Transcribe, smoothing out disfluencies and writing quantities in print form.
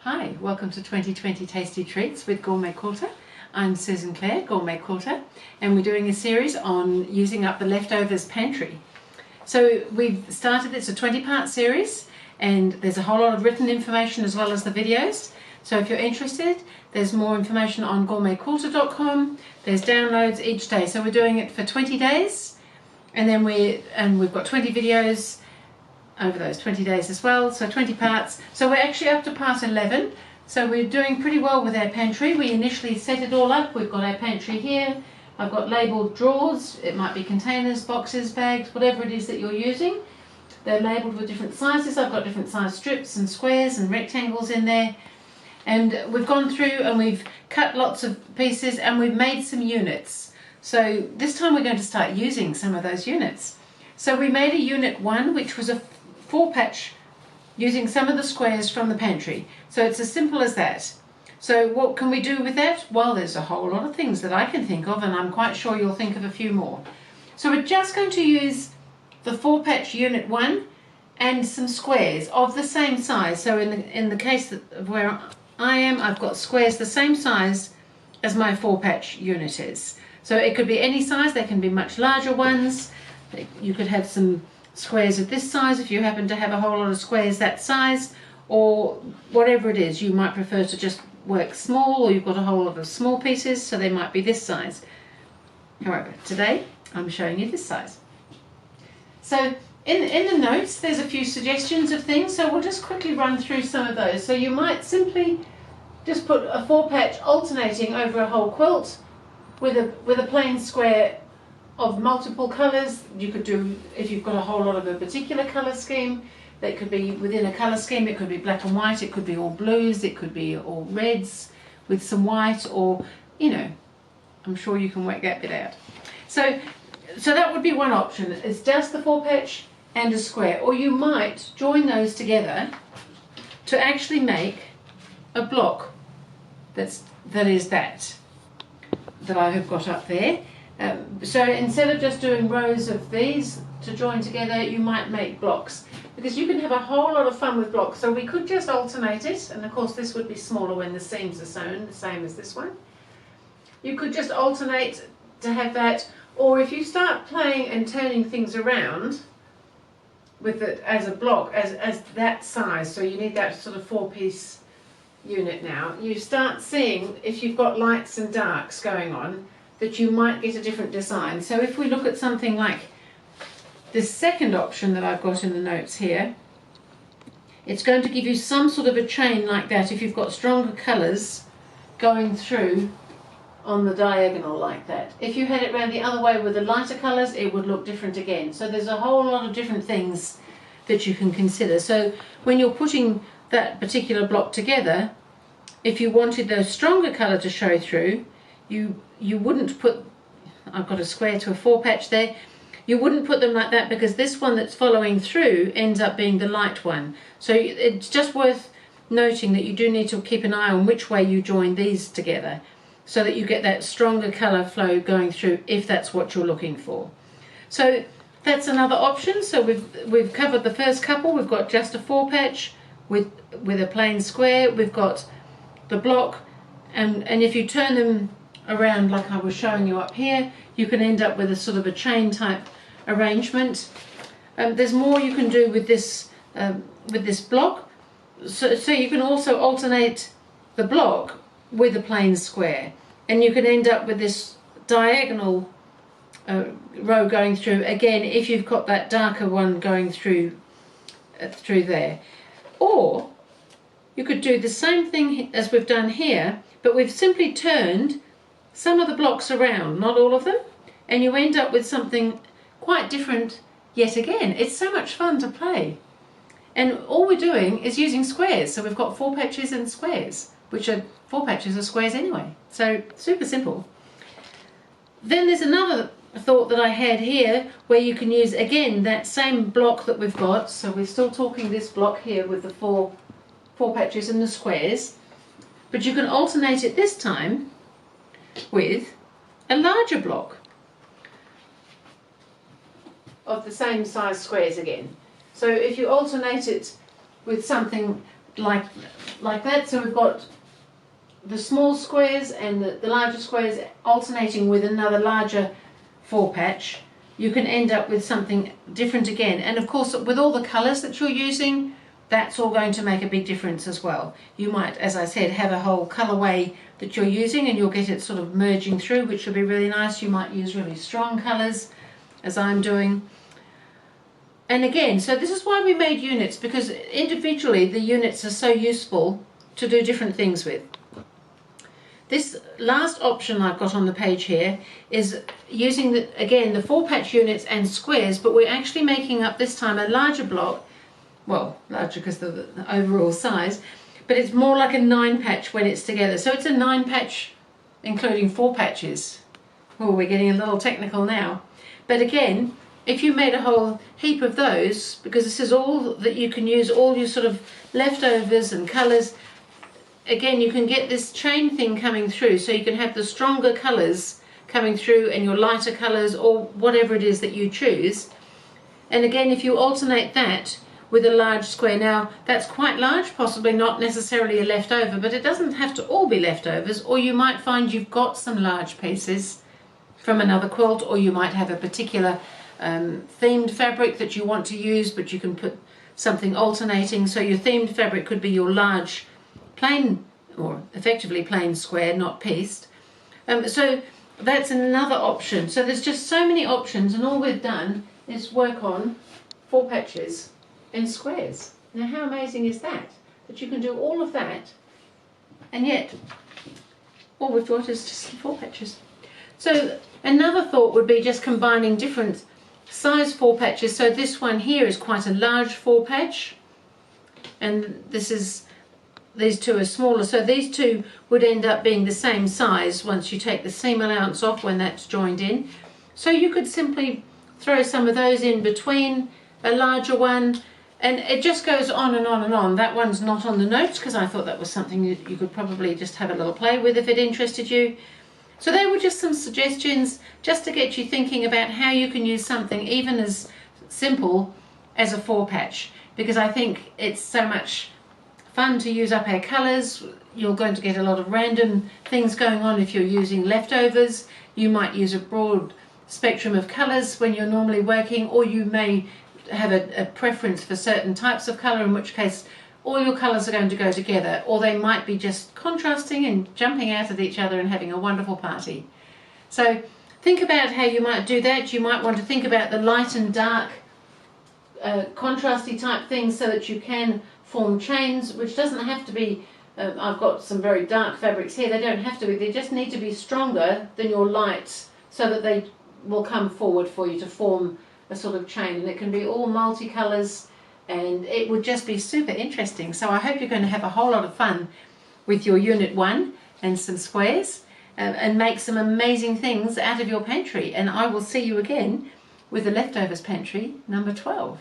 Hi, welcome to 2020 Tasty Treats with GourmetQuilter. I'm Susan Clare, GourmetQuilter, and we're doing a series on using up the leftovers pantry. So we've started, it's a 20-part series, and there's a whole lot of written information as well as the videos. So if you're interested, there's more information on gourmetquilter.com. There's downloads each day. So we're doing it for 20 days, and then we've got 20 videos over those 20 days as well, so 20 parts. So we're actually up to part 11, so we're doing pretty well with our pantry. We initially set it all up. We've got our pantry here. I've got labelled drawers. It might be containers, boxes, bags, whatever it is that you're using. They're labelled with different sizes. I've got different size strips and squares and rectangles in there, and we've gone through and we've cut lots of pieces and we've made some units. So this time we're going to start using some of those units. So we made a unit 1, which was a 4-patch using some of the squares from the pantry. So it's as simple as that. So what can we do with that? Well, there's a whole lot of things that I can think of, and I'm quite sure you'll think of a few more. So we're just going to use the 4-patch unit 1 and some squares of the same size. So in the case of where I am, I've got squares the same size as my 4-patch unit is. So it could be any size. They can be much larger ones. You could have some squares of this size if you happen to have a whole lot of squares that size, or whatever it is. You might prefer to just work small, or you've got a whole lot of small pieces, so they might be this size. However, today I'm showing you this size. So in the notes there's a few suggestions of things, so we'll just quickly run through some of those. So you might simply just put a 4-patch alternating over a whole quilt with a plain square of multiple colours. You could do, if you've got a whole lot of a particular colour scheme, that could be within a colour scheme. It could be black and white, it could be all blues, it could be all reds with some white, or, you know, I'm sure you can work that bit out. So that would be one option. It's just the 4-patch and a square, or you might join those together to actually make a block that I have got up there. So instead of just doing rows of these to join together, you might make blocks, because you can have a whole lot of fun with blocks. So we could just alternate it, and of course this would be smaller when the seams are sewn, the same as this one. You could just alternate to have that, or if you start playing and turning things around with it as a block, as that size, so you need that sort of 4-piece unit now, you start seeing, if you've got lights and darks going on, that you might get a different design. So if we look at something like this second option that I've got in the notes here, it's going to give you some sort of a chain like that if you've got stronger colours going through on the diagonal like that. If you had it round the other way with the lighter colours, it would look different again. So there's a whole lot of different things that you can consider. So when you're putting that particular block together, if you wanted the stronger colour to show through, you wouldn't put, I've got a square to a 4-patch there, you wouldn't put them like that, because this one that's following through ends up being the light one. So it's just worth noting that you do need to keep an eye on which way you join these together, so that you get that stronger colour flow going through, if that's what you're looking for. So that's another option. So we've covered the first couple. We've got just a 4-patch with a plain square. We've got the block, and if you turn them around like I was showing you up here, you can end up with a sort of a chain type arrangement. There's more you can do with this block. So you can also alternate the block with a plain square, and you can end up with this diagonal row going through again if you've got that darker one going through there. Or you could do the same thing as we've done here, but we've simply turned some of the blocks around, not all of them, and you end up with something quite different yet again. It's so much fun to play. And all we're doing is using squares. So we've got 4-patches and squares, which are 4-patches of squares anyway. So super simple. Then there's another thought that I had here, where you can use again that same block that we've got. So we're still talking this block here with the four 4-patches and the squares, but you can alternate it this time with a larger block of the same size squares again. So if you alternate it with something like like that. So we've got the small squares and the larger squares alternating with another larger 4 patch. You can end up with something different again. And of course, with all the colours that you're using, that's all going to make a big difference as well. You might, as I said, have a whole colourway that you're using and you'll get it sort of merging through, which will be really nice. You might use really strong colours, as I'm doing. And again, so this is why we made units, because individually the units are so useful to do different things with. This last option I've got on the page here is using, again, the 4 patch units and squares, but we're actually making up this time a larger block. Well, larger because of the overall size, but it's more like a 9 patch when it's together. So it's a 9 patch including 4 patches. Oh, we're getting a little technical now. But again, if you made a whole heap of those, because this is all that you can use, all your sort of leftovers and colours, again, you can get this chain thing coming through, so you can have the stronger colours coming through and your lighter colours, or whatever it is that you choose. And again, if you alternate that with a large square, now that's quite large, possibly not necessarily a leftover, but it doesn't have to all be leftovers, or you might find you've got some large pieces from another quilt, or you might have a particular themed fabric that you want to use, but you can put something alternating. So your themed fabric could be your large plain, or effectively plain square, not pieced. So that's another option. So there's just so many options, and all we've done is work on 4 patches in squares. Now how amazing is that? That you can do all of that, and yet all we've got is just 4 patches. So another thought would be just combining different size 4 patches. So this one here is quite a large 4 patch, and these two are smaller, so these two would end up being the same size once you take the seam allowance off when that's joined in. So you could simply throw some of those in between a larger one, and it just goes on and on and on. That one's not on the notes because I thought that was something you could probably just have a little play with if it interested you. So they were just some suggestions just to get you thinking about how you can use something even as simple as a 4 patch, because I think it's so much fun to use up our colours. You're going to get a lot of random things going on if you're using leftovers. You might use a broad spectrum of colours when you're normally working, or you may have a preference for certain types of colour, in which case all your colours are going to go together, or they might be just contrasting and jumping out at each other and having a wonderful party. So think about how you might do that. You might want to think about the light and dark contrasty type things so that you can form chains, which doesn't have to be, I've got some very dark fabrics here, they don't have to be, they just need to be stronger than your lights so that they will come forward for you to form a sort of chain, and it can be all multicolours, and it would just be super interesting. So I hope you're going to have a whole lot of fun with your Unit 1 and some squares, and make some amazing things out of your pantry, and I will see you again with the Leftovers Pantry number 12.